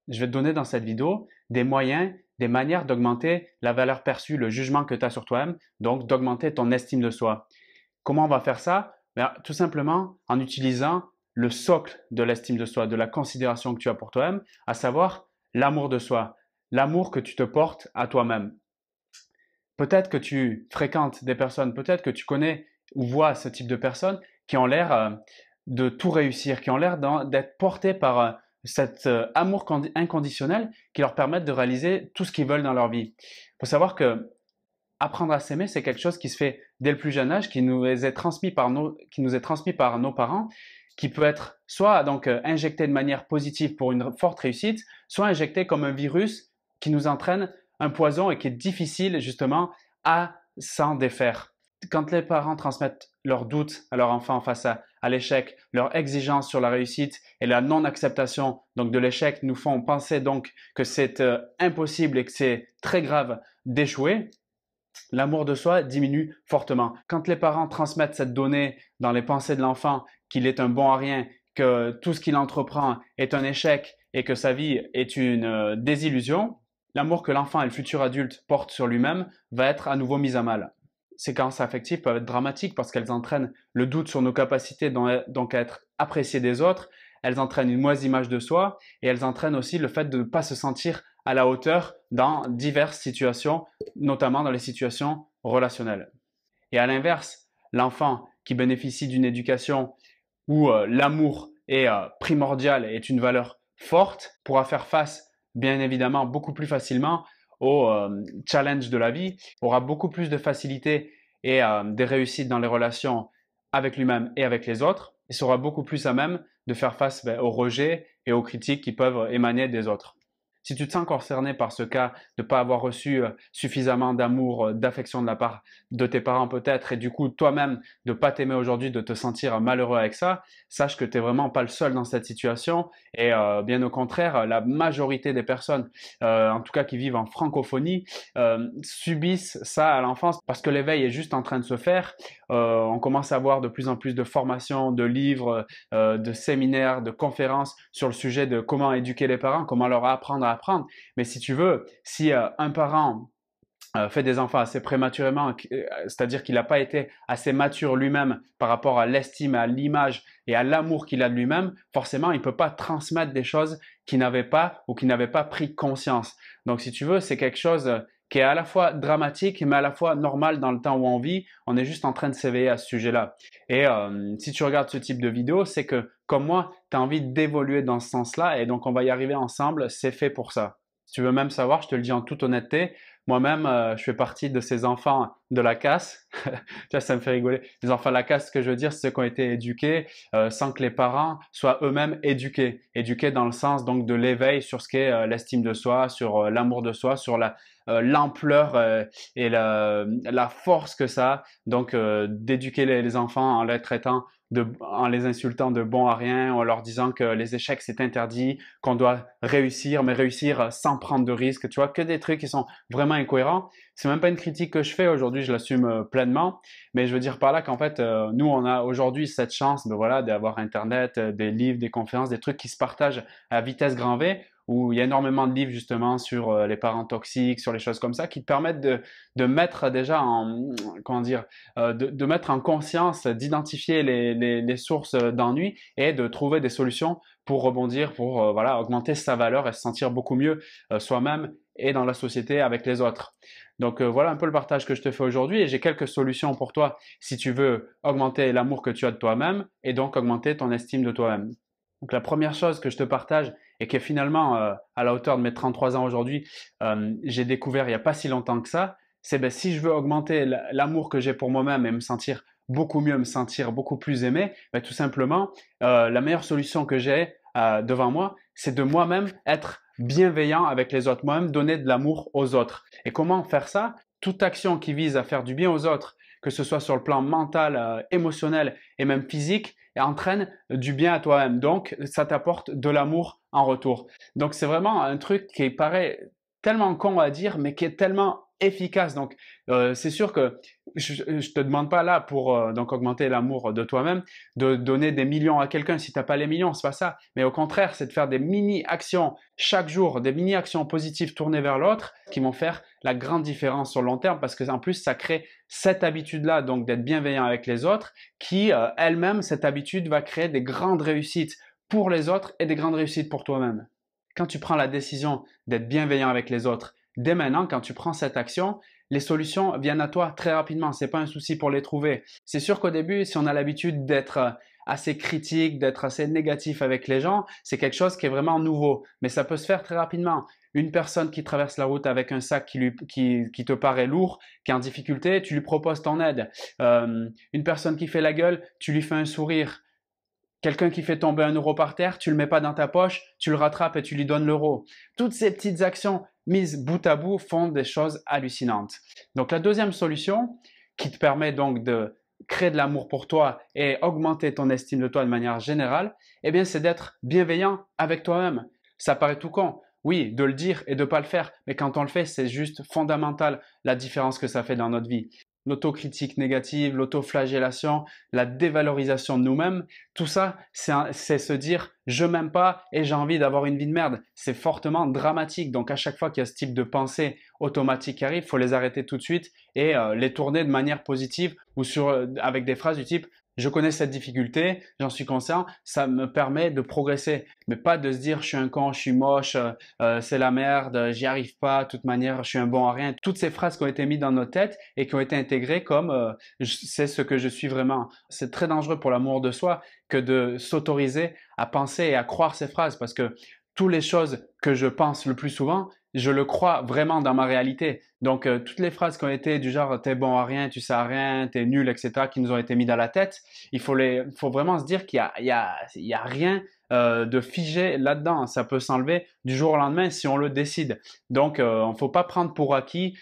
je vais te donner dans cette vidéo des moyens, des manières d'augmenter la valeur perçue, le jugement que tu as sur toi-même, donc d'augmenter ton estime de soi. Comment on va faire ça? Ben, tout simplement en utilisant le socle de l'estime de soi, de la considération que tu as pour toi-même, à savoir l'amour de soi, l'amour que tu te portes à toi-même. Peut-être que tu fréquentes des personnes, peut-être que tu connais ou vois ce type de personnes qui ont l'air de tout réussir, qui ont l'air d'être portées par cet amour inconditionnel qui leur permettent de réaliser tout ce qu'ils veulent dans leur vie. Il faut savoir que apprendre à s'aimer, c'est quelque chose qui se fait dès le plus jeune âge, qui nous est transmis par nos parents, qui peut être soit donc injecté de manière positive pour une forte réussite, soit injecté comme un virus qui nous entraîne un poison et qui est difficile justement à s'en défaire. Quand les parents transmettent leurs doutes à leur enfant face à l'échec, leur exigence sur la réussite et la non-acceptation donc de l'échec nous font penser donc que c'est impossible et que c'est très grave d'échouer, l'amour de soi diminue fortement. Quand les parents transmettent cette donnée dans les pensées de l'enfant qu'il est un bon à rien, que tout ce qu'il entreprend est un échec et que sa vie est une désillusion, l'amour que l'enfant et le futur adulte portent sur lui-même va être à nouveau mis à mal. Ces carences affectives peuvent être dramatiques parce qu'elles entraînent le doute sur nos capacités donc à être appréciés des autres, elles entraînent une mauvaise image de soi et elles entraînent aussi le fait de ne pas se sentir à la hauteur dans diverses situations, notamment dans les situations relationnelles. Et à l'inverse, l'enfant qui bénéficie d'une éducation où l'amour est primordial et est une valeur forte pourra faire face, bien évidemment, beaucoup plus facilement aux challenges de la vie, aura beaucoup plus de facilité et des réussites dans les relations avec lui-même et avec les autres, et sera beaucoup plus à même de faire face aux rejets et aux critiques qui peuvent émaner des autres. Si tu te sens concerné par ce cas de ne pas avoir reçu suffisamment d'amour, d'affection de la part de tes parents peut-être, et du coup toi-même de ne pas t'aimer aujourd'hui, de te sentir malheureux avec ça, sache que tu n'es vraiment pas le seul dans cette situation et bien au contraire, la majorité des personnes, en tout cas qui vivent en francophonie, subissent ça à l'enfance parce que l'éveil est juste en train de se faire. On commence à voir de plus en plus de formations, de livres, de séminaires, de conférences sur le sujet de comment éduquer les parents, comment leur apprendre à apprendre. Mais si tu veux, si un parent fait des enfants assez prématurément, c'est-à-dire qu'il n'a pas été assez mature lui-même par rapport à l'estime, à l'image et à l'amour qu'il a de lui-même, forcément, il ne peut pas transmettre des choses qu'il n'avait pas ou qu'il n'avait pas pris conscience. Donc, si tu veux, c'est quelque chose qui est à la fois dramatique, mais à la fois normal dans le temps où on vit. On est juste en train de s'éveiller à ce sujet-là. Et si tu regardes ce type de vidéo, c'est que, comme moi, tu as envie d'évoluer dans ce sens-là, et donc on va y arriver ensemble, c'est fait pour ça. Si tu veux même savoir, je te le dis en toute honnêteté, moi-même, je fais partie de ces enfants de la casse. Tu vois, ça me fait rigoler. Les enfants de la casse, ce que je veux dire, c'est ceux qui ont été éduqués sans que les parents soient eux-mêmes éduqués. Éduqués dans le sens donc de l'éveil sur ce qu'est l'estime de soi, sur l'amour de soi, sur l'ampleur et la force que ça a. Donc, d'éduquer les enfants en les traitant en les insultant de bons à rien, en leur disant que les échecs c'est interdit, qu'on doit réussir, mais réussir sans prendre de risques, tu vois, que des trucs qui sont vraiment incohérents. C'est même pas une critique que je fais aujourd'hui, je l'assume pleinement, mais je veux dire par là qu'en fait, nous on a aujourd'hui cette chance de voilà d'avoir Internet, des livres, des conférences, des trucs qui se partagent à vitesse grand V, où il y a énormément de livres justement sur les parents toxiques, sur les choses comme ça, qui te permettent de mettre déjà en, comment dire, de mettre en conscience, d'identifier les sources d'ennui et de trouver des solutions pour rebondir, pour voilà, augmenter sa valeur et se sentir beaucoup mieux soi-même et dans la société avec les autres. Donc voilà un peu le partage que je te fais aujourd'hui et j'ai quelques solutions pour toi si tu veux augmenter l'amour que tu as de toi-même et donc augmenter ton estime de toi-même. Donc la première chose que je te partage et qui est finalement à la hauteur de mes 33 ans aujourd'hui, j'ai découvert il n'y a pas si longtemps que ça, c'est ben, si je veux augmenter l'amour que j'ai pour moi-même et me sentir beaucoup mieux, me sentir beaucoup plus aimé, ben, tout simplement, la meilleure solution que j'ai devant moi, c'est de moi-même être bienveillant avec les autres, moi-même donner de l'amour aux autres. Et comment faire ça? Toute action qui vise à faire du bien aux autres, que ce soit sur le plan mental, émotionnel et même physique, entraîne du bien à toi-même. Donc, ça t'apporte de l'amour en retour. Donc, c'est vraiment un truc qui paraît tellement con à dire, mais qui est tellement efficace. Donc, c'est sûr que je ne te demande pas là pour donc augmenter l'amour de toi-même, de donner des millions à quelqu'un si tu n'as pas les millions, c'est pas ça. Mais au contraire, c'est de faire des mini-actions chaque jour, des mini-actions positives tournées vers l'autre qui vont faire la grande différence sur le long terme parce que en plus, ça crée cette habitude-là, donc d'être bienveillant avec les autres, qui elle-même, cette habitude va créer des grandes réussites pour les autres et des grandes réussites pour toi-même. Quand tu prends la décision d'être bienveillant avec les autres, dès maintenant, quand tu prends cette action, les solutions viennent à toi très rapidement. C'est pas un souci pour les trouver. C'est sûr qu'au début, si on a l'habitude d'être assez critique, d'être assez négatif avec les gens, c'est quelque chose qui est vraiment nouveau. Mais ça peut se faire très rapidement. Une personne qui traverse la route avec un sac qui te paraît lourd, qui est en difficulté, tu lui proposes ton aide. Une personne qui fait la gueule, tu lui fais un sourire. Quelqu'un qui fait tomber 1 euro par terre, tu le mets pas dans ta poche, tu le rattrapes et tu lui donnes l'euro. Toutes ces petites actions mises bout à bout font des choses hallucinantes. Donc la deuxième solution qui te permet donc de créer de l'amour pour toi et augmenter ton estime de toi de manière générale, eh bien c'est d'être bienveillant avec toi-même. Ça paraît tout con. Oui, de le dire et de ne pas le faire, mais quand on le fait, c'est juste fondamental la différence que ça fait dans notre vie. L'autocritique négative, l'autoflagellation, la dévalorisation de nous-mêmes, tout ça, c'est se dire « je m'aime pas et j'ai envie d'avoir une vie de merde ». C'est fortement dramatique. Donc à chaque fois qu'il y a ce type de pensée automatique qui arrive, il faut les arrêter tout de suite et les tourner de manière positive ou avec des phrases du type je connais cette difficulté, j'en suis conscient, ça me permet de progresser, mais pas de se dire je suis un con, je suis moche, c'est la merde, j'y arrive pas, de toute manière je suis un bon à rien. Toutes ces phrases qui ont été mises dans nos têtes et qui ont été intégrées comme c'est ce que je suis vraiment. C'est très dangereux pour l'amour de soi que de s'autoriser à penser et à croire ces phrases parce que toutes les choses que je pense le plus souvent, je le crois vraiment dans ma réalité. Donc, toutes les phrases qui ont été du genre t'es bon à rien, tu sais à rien, t'es nul, etc., qui nous ont été mis dans la tête, faut vraiment se dire qu'il y a rien de figé là-dedans. Ça peut s'enlever du jour au lendemain si on le décide. Donc, on ne faut pas prendre pour acquis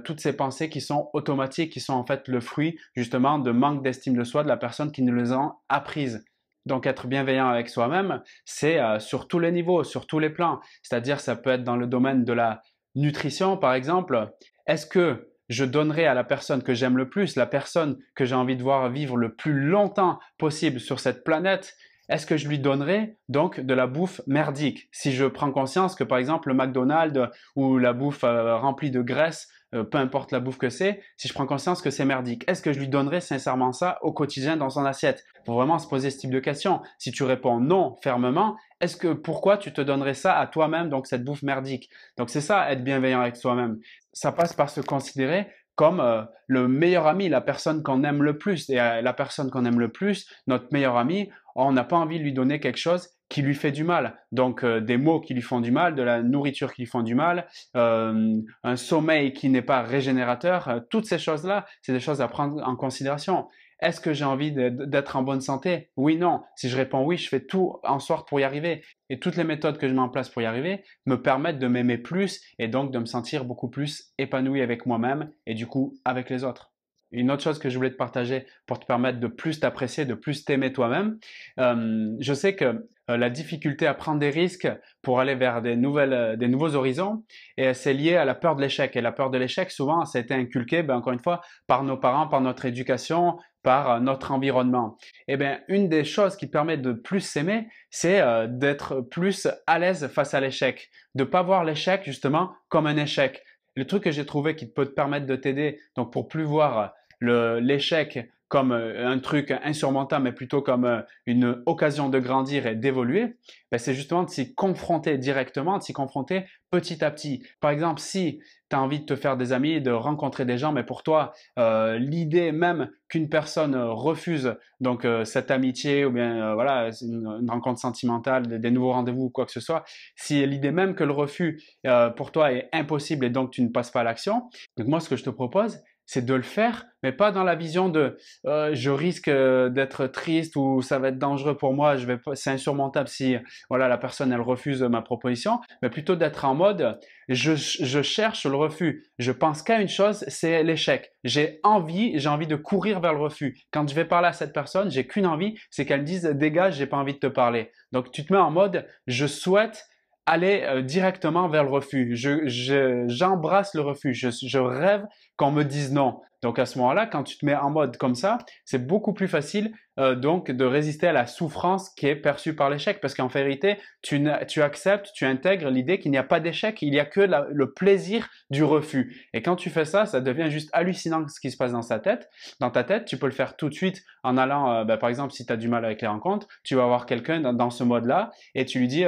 toutes ces pensées qui sont automatiques, qui sont en fait le fruit justement de manque d'estime de soi de la personne qui nous les a apprises. Donc, être bienveillant avec soi-même, c'est sur tous les niveaux, sur tous les plans. C'est-à-dire, ça peut être dans le domaine de la nutrition, par exemple. Est-ce que je donnerai à la personne que j'aime le plus, la personne que j'ai envie de voir vivre le plus longtemps possible sur cette planète, est-ce que je lui donnerai donc de la bouffe merdique? Si je prends conscience que, par exemple, le McDonald's ou la bouffe remplie de graisse, peu importe la bouffe que c'est, si je prends conscience que c'est merdique, est-ce que je lui donnerai sincèrement ça au quotidien dans son assiette? Il faut vraiment se poser ce type de questions. Si tu réponds non fermement, pourquoi tu te donnerais ça à toi-même, donc cette bouffe merdique? Donc c'est ça, être bienveillant avec soi-même. Ça passe par se considérer comme le meilleur ami, la personne qu'on aime le plus. Et la personne qu'on aime le plus, notre meilleur ami, on n'a pas envie de lui donner quelque chose qui lui fait du mal. Donc des mots qui lui font du mal, de la nourriture qui lui font du mal, un sommeil qui n'est pas régénérateur, toutes ces choses-là, c'est des choses à prendre en considération. Est-ce que j'ai envie d'être en bonne santé? Oui, non. Si je réponds oui, je fais tout en sorte pour y arriver. Et toutes les méthodes que je mets en place pour y arriver me permettent de m'aimer plus et donc de me sentir beaucoup plus épanoui avec moi-même et du coup avec les autres. Une autre chose que je voulais te partager pour te permettre de plus t'apprécier, de plus t'aimer toi-même, je sais que la difficulté à prendre des risques pour aller vers des nouveaux horizons, et c'est lié à la peur de l'échec. Et la peur de l'échec, souvent, ça a été inculqué, encore une fois, par nos parents, par notre éducation, par notre environnement. Et bien, une des choses qui permet de plus s'aimer, c'est d'être plus à l'aise face à l'échec, de pas voir l'échec justement comme un échec. Le truc que j'ai trouvé qui peut te permettre de t'aider, donc pour plus voir l'échec comme un truc insurmontable, mais plutôt comme une occasion de grandir et d'évoluer, ben c'est justement de s'y confronter directement, de s'y confronter petit à petit. Par exemple, si tu as envie de te faire des amis, de rencontrer des gens, mais pour toi, l'idée même qu'une personne refuse donc cette amitié ou bien voilà une rencontre sentimentale, des nouveaux rendez-vous ou quoi que ce soit, si l'idée même que le refus pour toi est impossible et donc tu ne passes pas à l'action, donc moi ce que je te propose, c'est de le faire, mais pas dans la vision de je risque d'être triste ou ça va être dangereux pour moi, c'est insurmontable si voilà la personne elle refuse ma proposition, mais plutôt d'être en mode je cherche le refus, je pense qu'à une chose, c'est l'échec. J'ai envie de courir vers le refus. Quand je vais parler à cette personne, j'ai qu'une envie, c'est qu'elle me dise dégage, j'ai pas envie de te parler. Donc tu te mets en mode je souhaite aller directement vers le refus. J'embrasse le refus. Je rêve qu'on me dise non. Donc à ce moment-là, quand tu te mets en mode comme ça, c'est beaucoup plus facile donc de résister à la souffrance qui est perçue par l'échec. Parce qu'en vérité, tu acceptes, tu intègres l'idée qu'il n'y a pas d'échec, il n'y a que le plaisir du refus. Et quand tu fais ça, ça devient juste hallucinant ce qui se passe dans sa tête. Dans ta tête, tu peux le faire tout de suite en allant, par exemple, si tu as du mal avec les rencontres, tu vas voir quelqu'un dans ce mode-là et tu lui dis,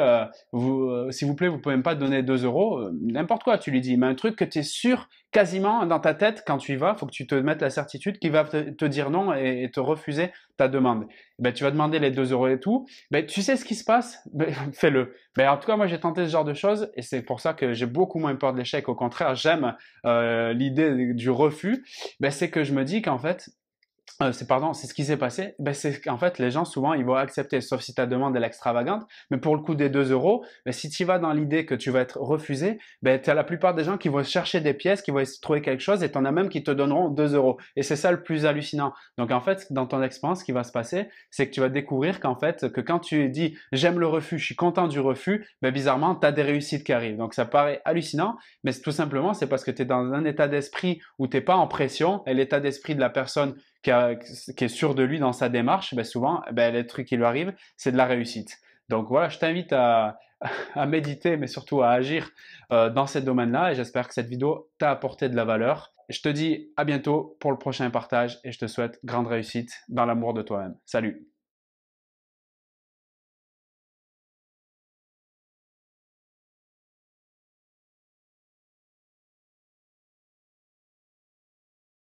s'il vous plaît, vous pouvez même pas donner 2 euros, n'importe quoi, tu lui dis, mais un truc que tu es sûr quasiment dans ta tête, quand tu y vas, il faut que tu te mettes la certitude qu'il va te dire non et te refuser ta demande. Ben, tu vas demander les 2 euros et tout. Ben, tu sais ce qui se passe? Ben, fais-le. Ben, en tout cas, moi, j'ai tenté ce genre de choses et c'est pour ça que j'ai beaucoup moins peur de l'échec. Au contraire, j'aime l'idée du refus. Ben, c'est que je me dis qu'en fait, c'est ce qui s'est passé. Ben, c'est qu'en fait, les gens, souvent, ils vont accepter, sauf si ta demande est extravagante. Mais pour le coup des 2 euros, ben, si tu vas dans l'idée que tu vas être refusé, ben, tu as la plupart des gens qui vont chercher des pièces, qui vont essayer de trouver quelque chose et tu en as même qui te donneront 2 euros. Et c'est ça le plus hallucinant. Donc, en fait, dans ton expérience, ce qui va se passer, c'est que tu vas découvrir qu'en fait, que quand tu dis j'aime le refus, je suis content du refus, ben, bizarrement, tu as des réussites qui arrivent. Donc, ça paraît hallucinant, mais tout simplement, c'est parce que tu es dans un état d'esprit où tu n'es pas en pression et l'état d'esprit de la personne qui est sûr de lui dans sa démarche, ben souvent, ben, les trucs qui lui arrivent, c'est de la réussite. Donc voilà, je t'invite à méditer, mais surtout à agir dans ces domaines-là et j'espère que cette vidéo t'a apporté de la valeur. Je te dis à bientôt pour le prochain partage et je te souhaite grande réussite dans l'amour de toi-même. Salut!